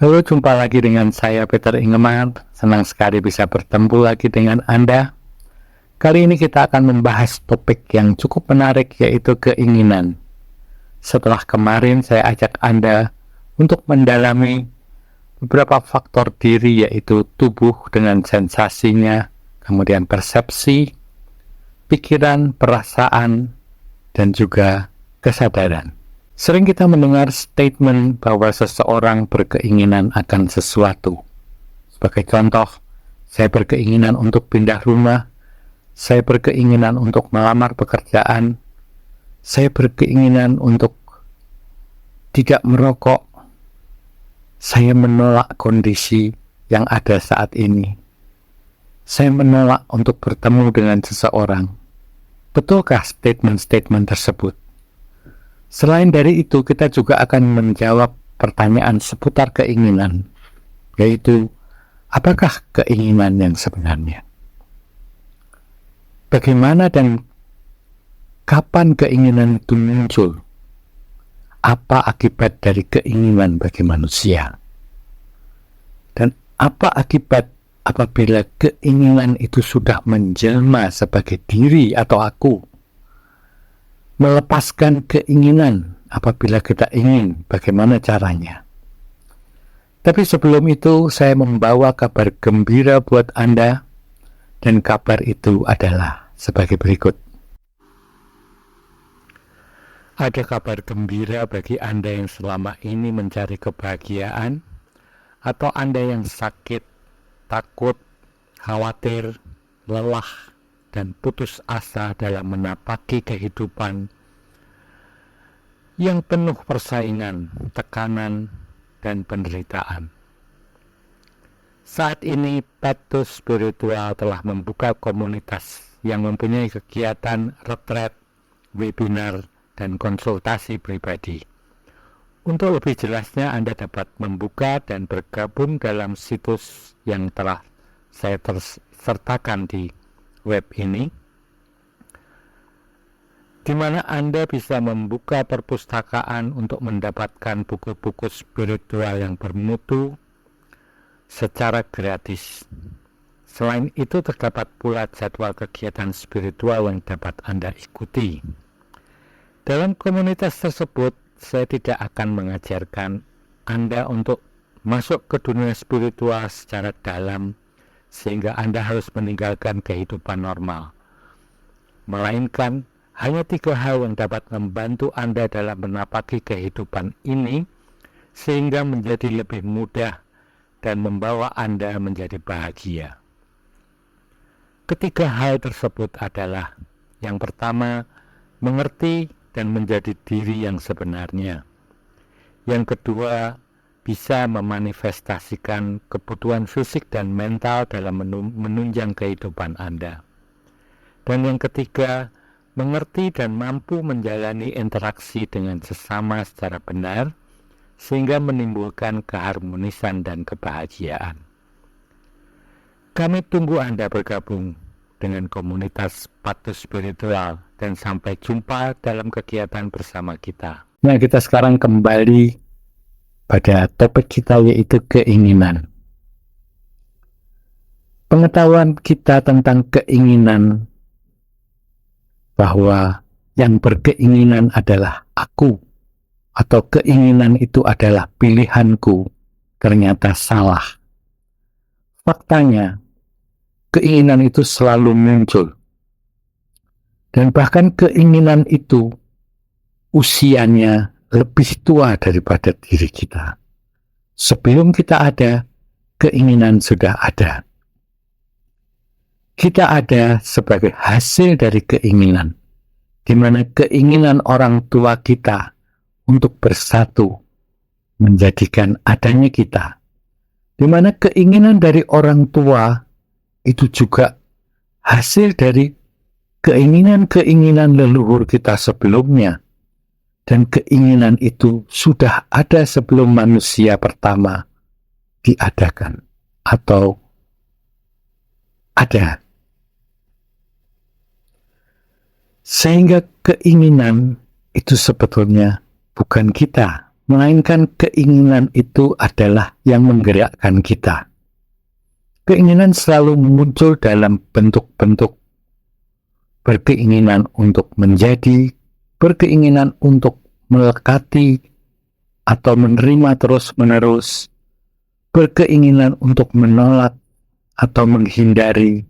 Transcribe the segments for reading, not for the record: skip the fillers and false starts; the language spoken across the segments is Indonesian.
Halo, jumpa lagi dengan saya Peter Ingeman. Senang sekali bisa bertemu lagi dengan Anda. Kali ini kita akan membahas topik yang cukup menarik, yaitu keinginan. Setelah kemarin saya ajak Anda untuk mendalami beberapa faktor diri, yaitu tubuh dengan sensasinya, kemudian persepsi, pikiran, perasaan, dan juga kesadaran. Sering kita mendengar statement bahwa seseorang berkeinginan akan sesuatu. Sebagai contoh, saya berkeinginan untuk pindah rumah, saya berkeinginan untuk melamar pekerjaan, saya berkeinginan untuk tidak merokok, saya menolak kondisi yang ada saat ini, saya menolak untuk bertemu dengan seseorang. Betulkah statement-statement tersebut? Selain dari itu, kita juga akan menjawab pertanyaan seputar keinginan, yaitu, apakah keinginan yang sebenarnya? Bagaimana dan kapan keinginan itu muncul? Apa akibat dari keinginan bagi manusia? Dan apa akibat apabila keinginan itu sudah menjelma sebagai diri atau aku? Melepaskan keinginan apabila kita ingin, bagaimana caranya? Tapi sebelum itu, saya membawa kabar gembira buat Anda, dan kabar itu adalah sebagai berikut. Ada kabar gembira bagi Anda yang selama ini mencari kebahagiaan, atau Anda yang sakit, takut, khawatir, lelah, dan putus asa dalam menapaki kehidupan yang penuh persaingan, tekanan, dan penderitaan. Saat ini, Pathos Spiritual telah membuka komunitas yang mempunyai kegiatan retret, webinar, dan konsultasi pribadi. Untuk lebih jelasnya, Anda dapat membuka dan bergabung dalam situs yang telah saya sertakan di web ini, di mana Anda bisa membuka perpustakaan untuk mendapatkan buku-buku spiritual yang bermutu secara gratis. Selain itu, terdapat pula jadwal kegiatan spiritual yang dapat Anda ikuti. Dalam komunitas tersebut, saya tidak akan mengajarkan Anda untuk masuk ke dunia spiritual secara dalam, sehingga Anda harus meninggalkan kehidupan normal. Melainkan, hanya 3 hal yang dapat membantu Anda dalam menapaki kehidupan ini, sehingga menjadi lebih mudah dan membawa Anda menjadi bahagia. Ketiga hal tersebut adalah, yang pertama, mengerti dan menjadi diri yang sebenarnya. Yang kedua, bisa memanifestasikan kebutuhan fisik dan mental dalam menunjang kehidupan Anda. Dan yang ketiga, mengerti dan mampu menjalani interaksi dengan sesama secara benar, sehingga menimbulkan keharmonisan dan kebahagiaan. Kami tunggu Anda bergabung dengan komunitas Pathos Spiritual, dan sampai jumpa dalam kegiatan bersama kita. Nah, kita sekarang kembali pada topik kita, yaitu keinginan. Pengetahuan kita tentang keinginan, bahwa yang berkeinginan adalah aku, atau keinginan itu adalah pilihanku, ternyata salah. Faktanya, keinginan itu selalu muncul. Dan bahkan keinginan itu usianya lebih tua daripada diri kita. Sebelum kita ada, keinginan sudah ada. Kita ada sebagai hasil dari keinginan, di mana keinginan orang tua kita untuk bersatu menjadikan adanya kita, di mana keinginan dari orang tua itu juga hasil dari keinginan-keinginan leluhur kita sebelumnya. Dan keinginan itu sudah ada sebelum manusia pertama diadakan atau ada. Sehingga keinginan itu sebetulnya bukan kita, melainkan keinginan itu adalah yang menggerakkan kita. Keinginan selalu muncul dalam bentuk-bentuk berkeinginan untuk menjadi, berkeinginan untuk melekati atau menerima terus-menerus, berkeinginan untuk menolak atau menghindari,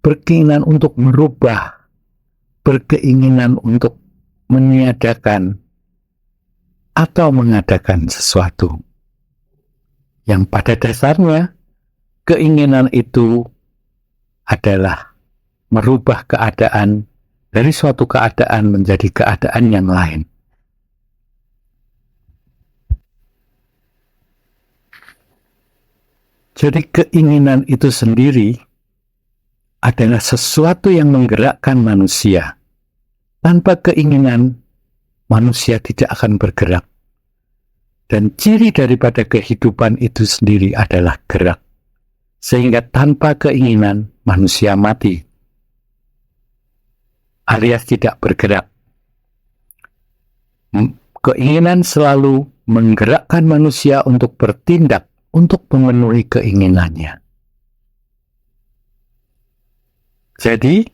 berkeinginan untuk merubah, berkeinginan untuk meniadakan atau mengadakan sesuatu. Yang pada dasarnya, keinginan itu adalah merubah keadaan dari suatu keadaan menjadi keadaan yang lain. Jadi keinginan itu sendiri adalah sesuatu yang menggerakkan manusia. Tanpa keinginan, manusia tidak akan bergerak. Dan ciri daripada kehidupan itu sendiri adalah gerak. Sehingga tanpa keinginan, manusia mati, alias tidak bergerak. Keinginan selalu menggerakkan manusia untuk bertindak, untuk memenuhi keinginannya. Jadi,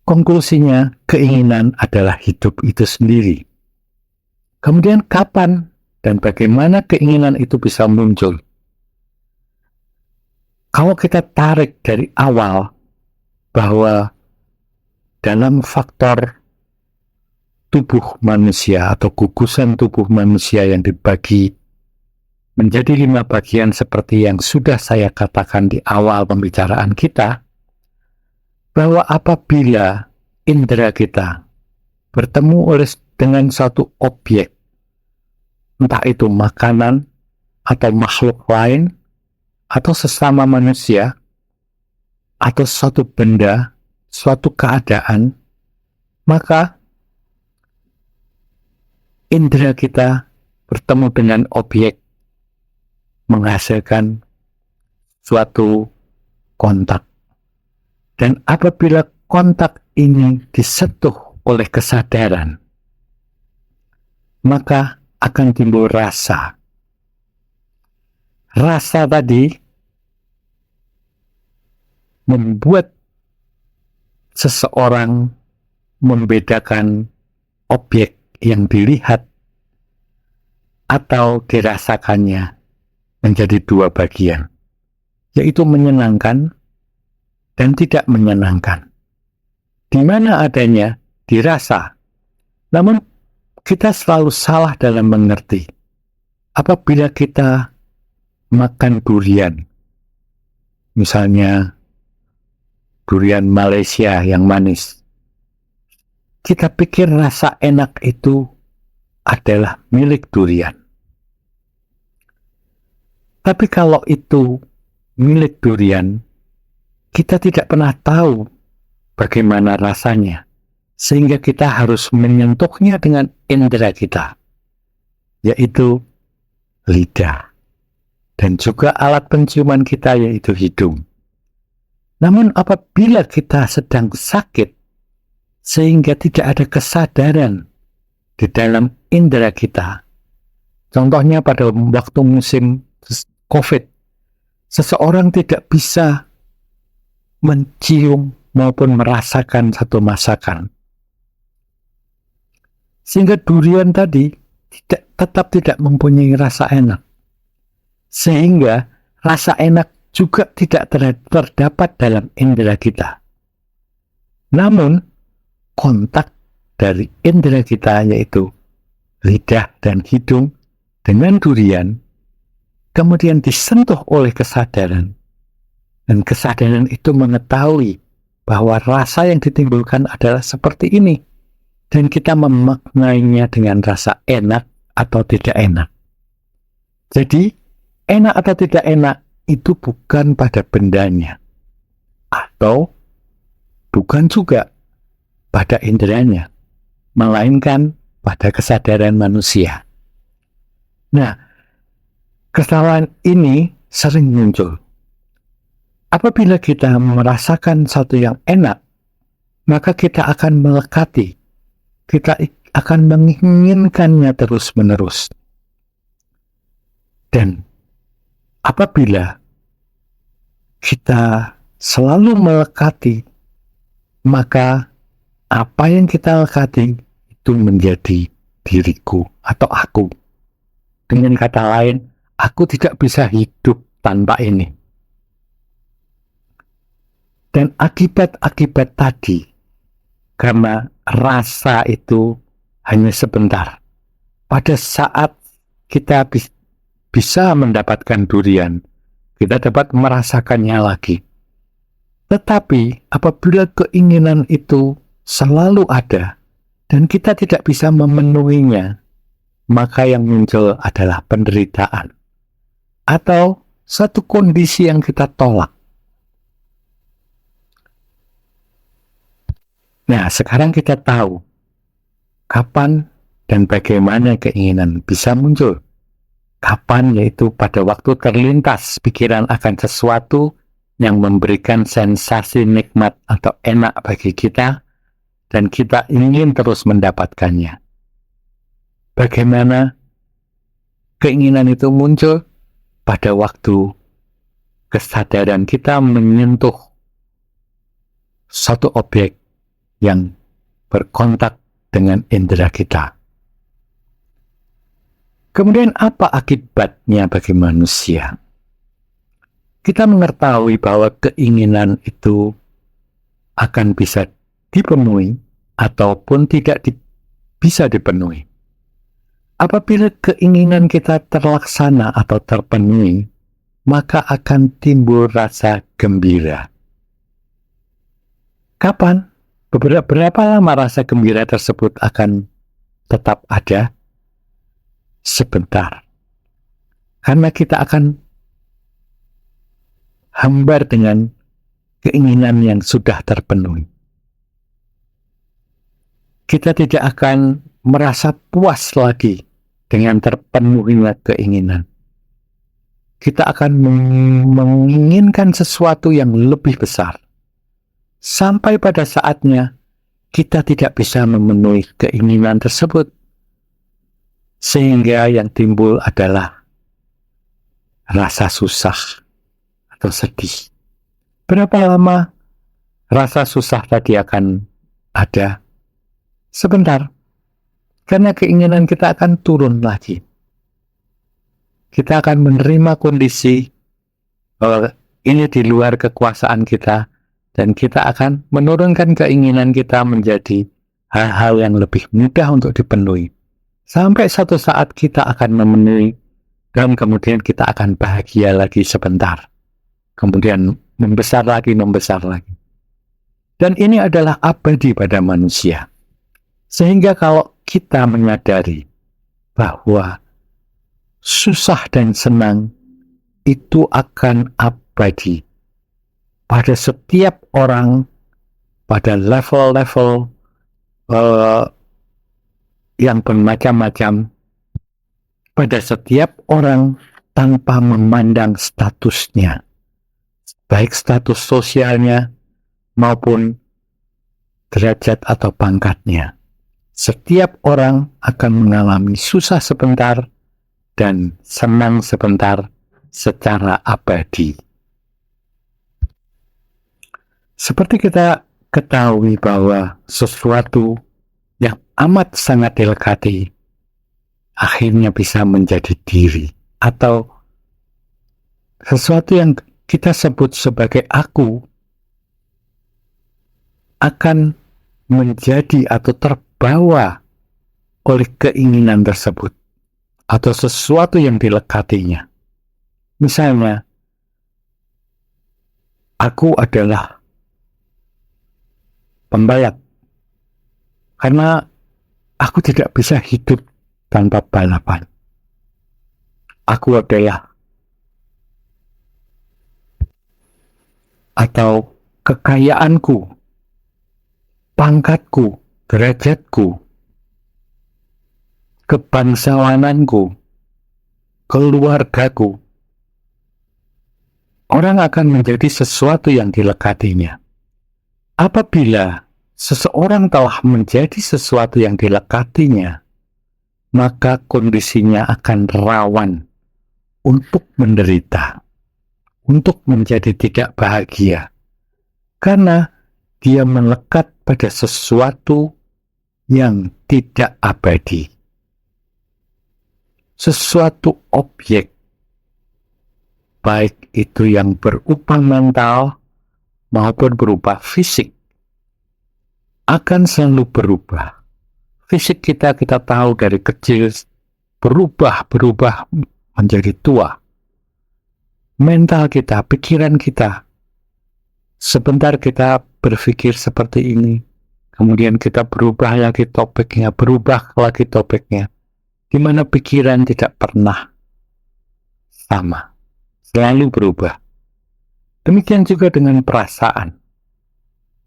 konklusinya, keinginan adalah hidup itu sendiri. Kemudian kapan dan bagaimana keinginan itu bisa muncul? Kalau kita tarik dari awal bahwa dalam faktor tubuh manusia atau gugusan tubuh manusia yang dibagi menjadi 5 bagian seperti yang sudah saya katakan di awal pembicaraan kita, bahwa apabila indera kita bertemu dengan suatu objek, entah itu makanan atau makhluk lain, atau sesama manusia, atau suatu benda, suatu keadaan, maka indera kita bertemu dengan objek menghasilkan suatu kontak. Dan apabila kontak ini disentuh oleh kesadaran, maka akan timbul rasa. Rasa tadi membuat seseorang membedakan objek yang dilihat atau dirasakannya menjadi 2 bagian, yaitu menyenangkan dan tidak menyenangkan. Di mana adanya dirasa. Namun kita selalu salah dalam mengerti. Apabila kita makan durian, misalnya durian Malaysia yang manis, kita pikir rasa enak itu adalah milik durian. Tapi kalau itu milik durian, kita tidak pernah tahu bagaimana rasanya, sehingga kita harus menyentuhnya dengan indera kita, yaitu lidah, dan juga alat penciuman kita, yaitu hidung. Namun apabila kita sedang sakit, sehingga tidak ada kesadaran di dalam indera kita, contohnya pada waktu musim COVID, seseorang tidak bisa mencium maupun merasakan satu masakan. Sehingga durian tadi tetap tidak mempunyai rasa enak. Sehingga rasa enak juga tidak terdapat dalam indera kita. Namun, kontak dari indera kita, yaitu lidah dan hidung, dengan durian, kemudian disentuh oleh kesadaran. Dan kesadaran itu mengetahui bahwa rasa yang ditimbulkan adalah seperti ini. Dan kita memaknainya dengan rasa enak atau tidak enak. Jadi, enak atau tidak enak itu bukan pada bendanya. Atau bukan juga pada inderanya. Melainkan pada kesadaran manusia. Nah, kesalahan ini sering muncul. Apabila kita merasakan sesuatu yang enak, maka kita akan melekati, kita akan menginginkannya terus-menerus. Dan apabila kita selalu melekati, maka apa yang kita lekati itu menjadi diriku atau aku. Dengan kata lain, aku tidak bisa hidup tanpa ini. Dan akibat-akibat tadi, karena rasa itu hanya sebentar. Pada saat kita bisa mendapatkan durian, kita dapat merasakannya lagi. Tetapi apabila keinginan itu selalu ada dan kita tidak bisa memenuhinya, maka yang muncul adalah penderitaan atau satu kondisi yang kita tolak. Nah, sekarang kita tahu kapan dan bagaimana keinginan bisa muncul. Kapan, yaitu pada waktu terlintas pikiran akan sesuatu yang memberikan sensasi nikmat atau enak bagi kita, dan kita ingin terus mendapatkannya. Bagaimana keinginan itu muncul? Pada waktu kesadaran kita menyentuh satu objek yang berkontak dengan indera kita. Kemudian apa akibatnya bagi manusia? Kita mengetahui bahwa keinginan itu akan bisa dipenuhi ataupun tidak bisa dipenuhi. Apabila keinginan kita terlaksana atau terpenuhi, maka akan timbul rasa gembira. Kapan? Berapa lama rasa gembira tersebut akan tetap ada? Sebentar. Karena kita akan hambar dengan keinginan yang sudah terpenuhi. Kita tidak akan merasa puas lagi dengan terpenuhinya keinginan. Kita akan menginginkan sesuatu yang lebih besar. Sampai pada saatnya kita tidak bisa memenuhi keinginan tersebut. Sehingga yang timbul adalah rasa susah atau sedih. Berapa lama rasa susah tadi akan ada? Sebentar. Karena keinginan kita akan turun lagi. Kita akan menerima kondisi bahwa ini di luar kekuasaan kita, dan kita akan menurunkan keinginan kita menjadi hal-hal yang lebih mudah untuk dipenuhi. Sampai satu saat kita akan memenuhi, dan kemudian kita akan bahagia lagi sebentar. Kemudian membesar lagi. Dan ini adalah abadi pada manusia. Sehingga kalau kita menyadari bahwa susah dan senang itu akan abadi pada setiap orang, pada level-level yang bermacam-macam, pada setiap orang tanpa memandang statusnya, baik status sosialnya maupun derajat atau pangkatnya. Setiap orang akan mengalami susah sebentar dan senang sebentar secara abadi. Seperti kita ketahui bahwa sesuatu yang amat sangat dilekati akhirnya bisa menjadi diri, atau sesuatu yang kita sebut sebagai aku akan menjadi atau terbawa oleh keinginan tersebut atau sesuatu yang dilekatinya. Misalnya, aku adalah pembalap karena aku tidak bisa hidup tanpa balapan. Aku adalah, atau kekayaanku, pangkatku, derajatku, kebangsawananku, keluargaku. Orang akan menjadi sesuatu yang dilekatinya. Apabila seseorang telah menjadi sesuatu yang dilekatinya, maka kondisinya akan rawan untuk menderita, untuk menjadi tidak bahagia, karena dia melekat pada sesuatu yang tidak abadi, sesuatu objek, baik itu yang berupa mental maupun berupa fisik, akan selalu berubah. Fisik kita tahu dari kecil berubah menjadi tua. Mental kita, pikiran kita, sebentar kita berpikir seperti ini, kemudian kita berubah lagi topiknya, di mana pikiran tidak pernah sama, selalu berubah. Demikian juga dengan perasaan,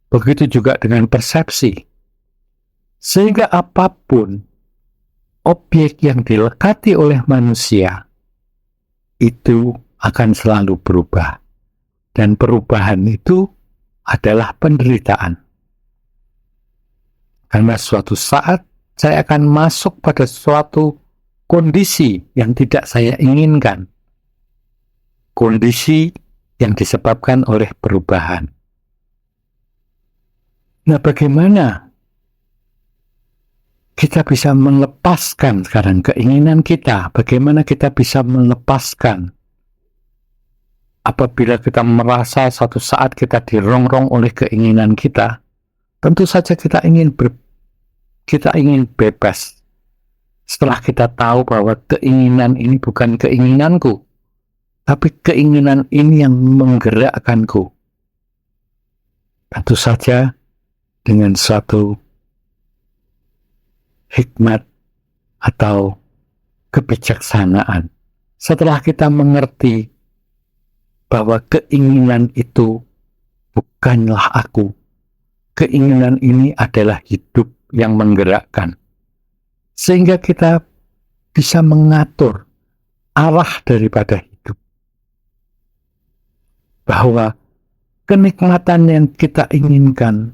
begitu juga dengan persepsi. Sehingga apapun objek yang dilekati oleh manusia itu akan selalu berubah. Dan perubahan itu adalah penderitaan. Karena suatu saat saya akan masuk pada suatu kondisi yang tidak saya inginkan. Kondisi yang disebabkan oleh perubahan. Nah, bagaimana kita bisa melepaskan sekarang keinginan kita? Bagaimana kita bisa melepaskan apabila kita merasa suatu saat kita dirongrong oleh keinginan kita? Tentu saja kita ingin bebas. Setelah kita tahu bahwa keinginan ini bukan keinginanku, tapi keinginan ini yang menggerakkanku. Tentu saja dengan suatu hikmat atau kebijaksanaan. Setelah kita mengerti bahwa keinginan itu bukanlah aku, keinginan ini adalah hidup yang menggerakkan, sehingga kita bisa mengatur arah daripada hidup. Bahwa kenikmatan yang kita inginkan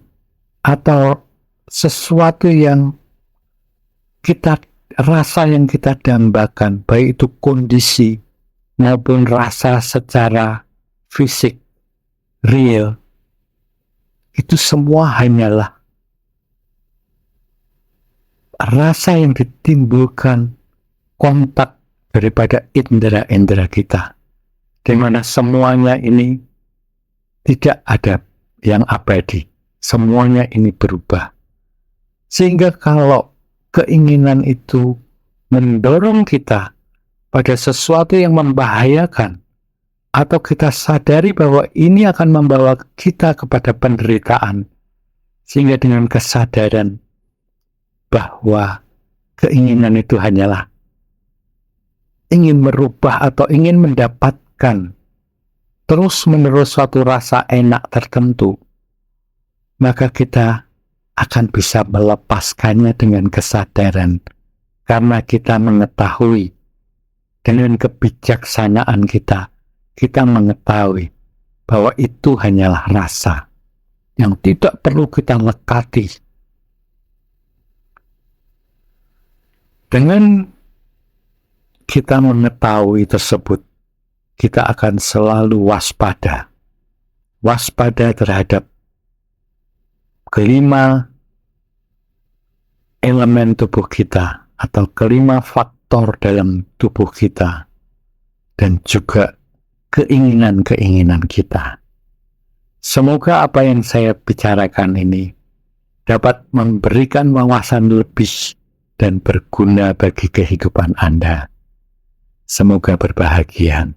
atau sesuatu yang rasa yang kita dambakan, baik itu kondisi maupun rasa secara fisik, real, itu semua hanyalah rasa yang ditimbulkan kontak daripada indera-indera kita, di mana semuanya ini tidak ada yang abadi, semuanya ini berubah. Sehingga kalau keinginan itu mendorong kita pada sesuatu yang membahayakan, atau kita sadari bahwa ini akan membawa kita kepada penderitaan, sehingga dengan kesadaran bahwa keinginan itu hanyalah ingin merubah atau ingin mendapatkan terus-menerus suatu rasa enak tertentu, maka kita akan bisa melepaskannya dengan kesadaran, karena kita mengetahui dengan kebijaksanaan kita mengetahui bahwa itu hanyalah rasa yang tidak perlu kita lekati. Dengan kita mengetahui tersebut, kita akan selalu waspada terhadap kelima elemen tubuh kita atau kelima faktor dalam tubuh kita, dan juga keinginan-keinginan kita. Semoga apa yang saya bicarakan ini dapat memberikan wawasan lebih dan berguna bagi kehidupan Anda. Semoga berbahagia.